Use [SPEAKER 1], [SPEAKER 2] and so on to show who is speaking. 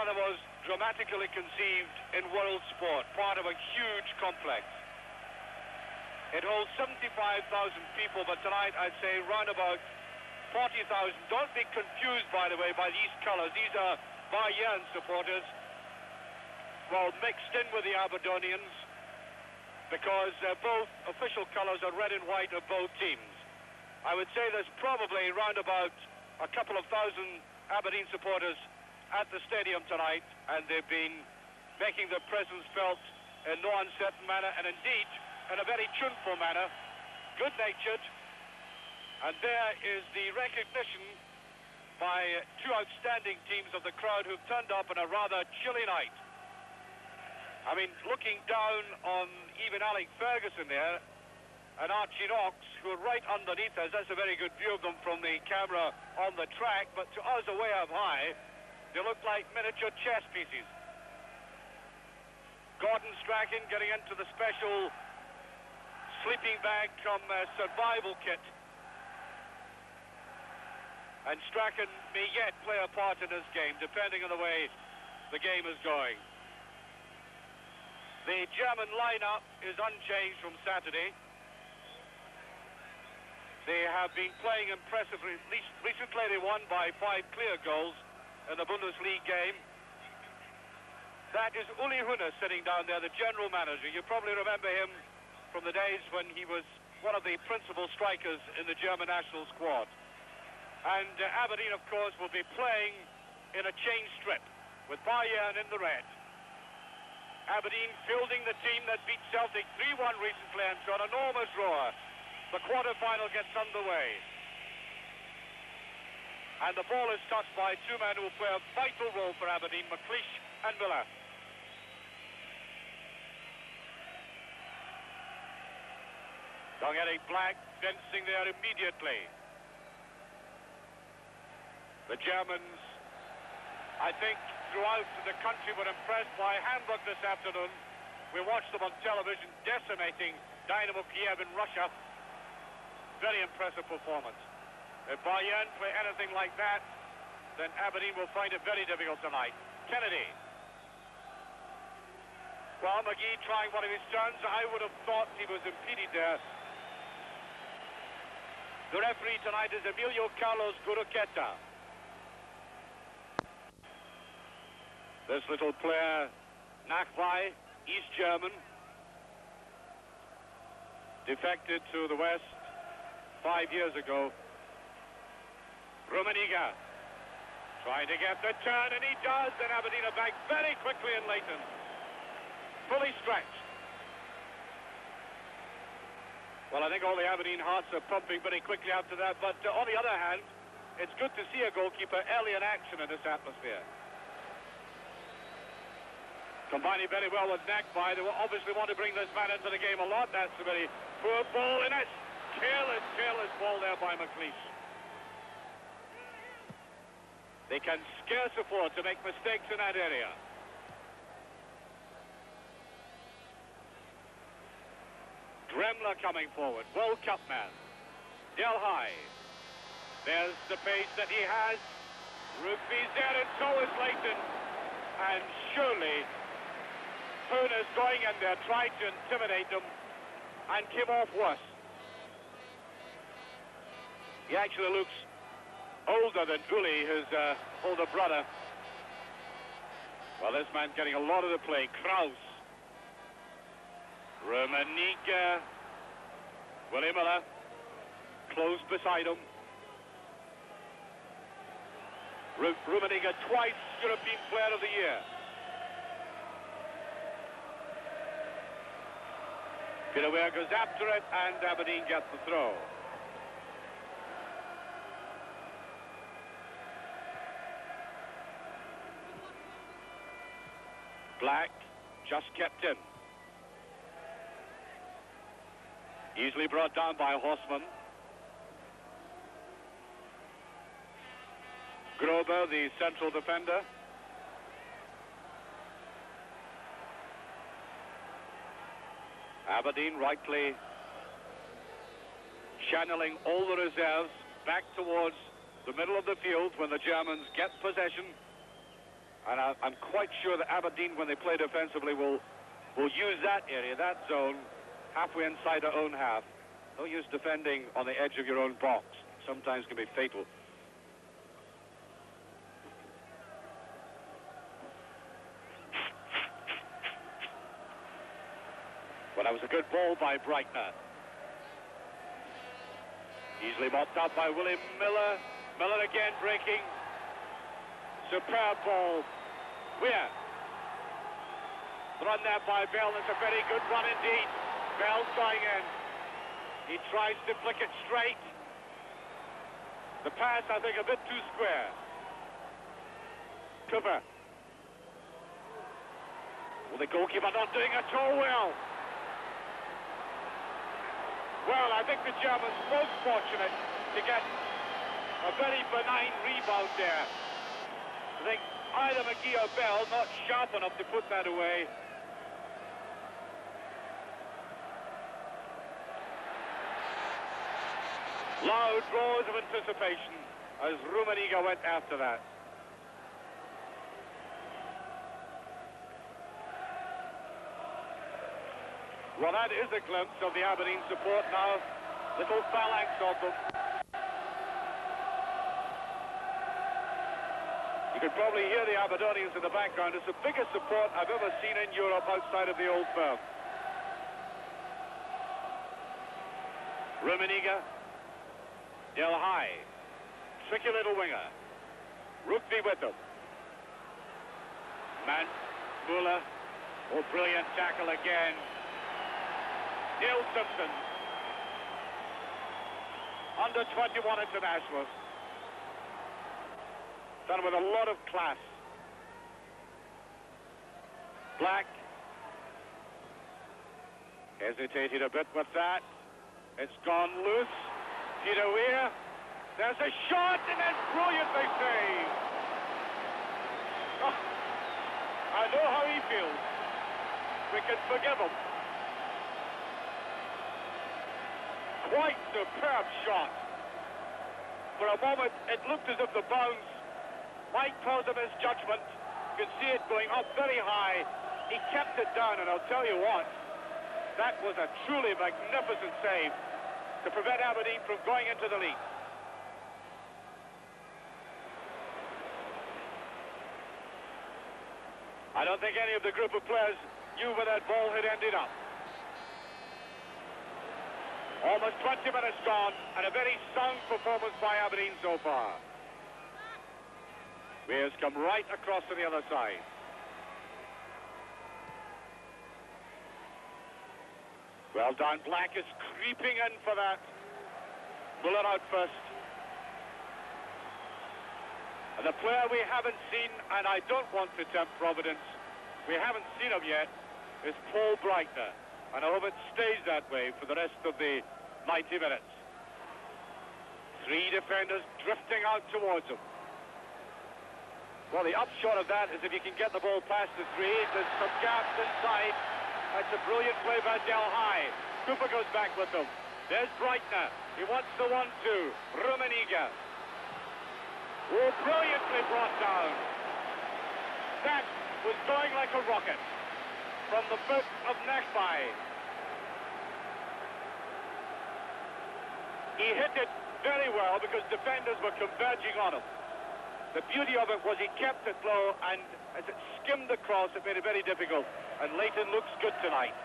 [SPEAKER 1] one of the most dramatically conceived in world sport, part of a huge complex. It holds 75,000 people, but tonight I'd say round about 40,000. Don't be confused, by the way, by these colours. These are Bayern supporters, well, mixed in with the Aberdonians, because both official colours are red and white of both teams. I would say there's probably round about a couple of thousand Aberdeen supporters at the stadium tonight, and they've been making their presence felt in no uncertain manner, and indeed in a very tuneful manner, good-natured. And there is the recognition by two outstanding teams of the crowd who've turned up on a rather chilly night. I mean, looking down on even Alec Ferguson there and Archie Knox, who are right underneath us. That's a very good view of them from the camera on the track, but to us away up high, they look like miniature chess pieces. Gordon Strachan getting into the special sleeping bag from survival kit. And Strachan may yet play a part in this game, depending on the way the game is going. The German lineup is unchanged from Saturday. They have been playing impressively. Recently they won by 5 clear goals in the Bundesliga game. That is Uli Hoeneß sitting down there, the general manager. You probably remember him from the days when he was one of the principal strikers in the German national squad. And Aberdeen, of course, will be playing in a change strip with Bayern in the red. Aberdeen fielding the team that beat Celtic 3-1 recently and saw an enormous roar. The quarter-final gets underway. And the ball is touched by two men who will play a vital role for Aberdeen, McLeish and Miller. Dong-Erik Black fencing there immediately. The Germans, I think, throughout the country were impressed by Hamburg this afternoon. We watched them on television decimating Dynamo Kiev in Russia. Very impressive performance. If Bayern play anything like that, then Aberdeen will find it very difficult tonight. Kennedy. Well, McGee trying one of his turns. I would have thought he was impeded there. The referee tonight is Emilio Carlos Guruqueta. This little player, Nachwey, East German, defected to the West 5 years ago. Rummenigge trying to get the turn, and he does, and Aberdeen are back very quickly in Leighton. Fully stretched. Well, I think all the Aberdeen hearts are pumping very quickly after that, but on the other hand, it's good to see a goalkeeper early in action in this atmosphere. Combining very well with Nachwey. They will obviously want to bring this man into the game a lot. That's a very poor ball, and it's careless ball there by McLeish. They can scarce afford to make mistakes in that area. Dremler coming forward, World Cup man. Del High. There's the pace that he has. Rugby's there, and so is Leighton. And surely Hoeneß going in there, tried to intimidate them, and came off worse. He actually looks older than Uli, his older brother. Well, this man getting a lot of the play. Kraus. Rummenigge. Willie Miller. Close beside him. Rummenigge, twice European Player of the Year. Pittodrie goes after it, and Aberdeen gets the throw. Black just kept in. Easily brought down by Horseman. Grober, the central defender. Aberdeen rightly channeling all the reserves back towards the middle of the field when the Germans get possession. And I'm quite sure that Aberdeen, when they play defensively, will use that area, that zone, halfway inside their own half. No use defending on the edge of your own box. Sometimes can be fatal. Well, that was a good ball by Breitner. Easily mopped up by William Miller. Miller again breaking. Superb ball. Weir. Run there by Bell. It's a very good run indeed. Bell's going in. He tries to flick it straight. The pass, I think, a bit too square. Cooper. Well, the goalkeeper not doing at all well. Well, I think the Germans most fortunate to get a very benign rebound there. I think either McGee or Bell not sharp enough to put that away. Loud roars of anticipation as Rummenigge went after that. Well, that is a glimpse of the Aberdeen support now. Little phalanx of them. You could probably hear the Aberdonians in the background. It's the biggest support I've ever seen in Europe outside of the Old Firm. Rummenigge. Del High. Tricky little winger. Rugby with them. Man. Muller. Oh, brilliant tackle again. Neil Simpson, under 21 international, done with a lot of class. Black hesitated a bit with that. It's gone loose. Pittodrie, there's a shot and then brilliantly saved. Oh, I know how he feels. We can forgive him. Quite superb shot. For a moment, it looked as if the bounce might cause him his judgment. You can see it going up very high. He kept it down, and I'll tell you what, that was a truly magnificent save to prevent Aberdeen from going into the lead. I don't think any of the group of players knew where that ball had ended up. Almost 20 minutes gone, and a very sound performance by Aberdeen so far. Weir's come right across to the other side. Well done. Black is creeping in for that. Muller out first. And the player we haven't seen, and I don't want to tempt Providence, we haven't seen him yet, is Paul Breitner. And I hope it stays that way for the rest of the 90 minutes. Three defenders drifting out towards him. Well, the upshot of that is if you can get the ball past the three, there's some gaps inside. That's a brilliant play by Del High. Cooper goes back with them. There's Breitner. He wants the 1-2. Rummenigge. Oh, brilliantly brought down. That was going like a rocket from the foot of Nashby. He hit it very well because defenders were converging on him. The beauty of it was he kept it low, and as it skimmed across, it made it very difficult. And Leighton looks good tonight.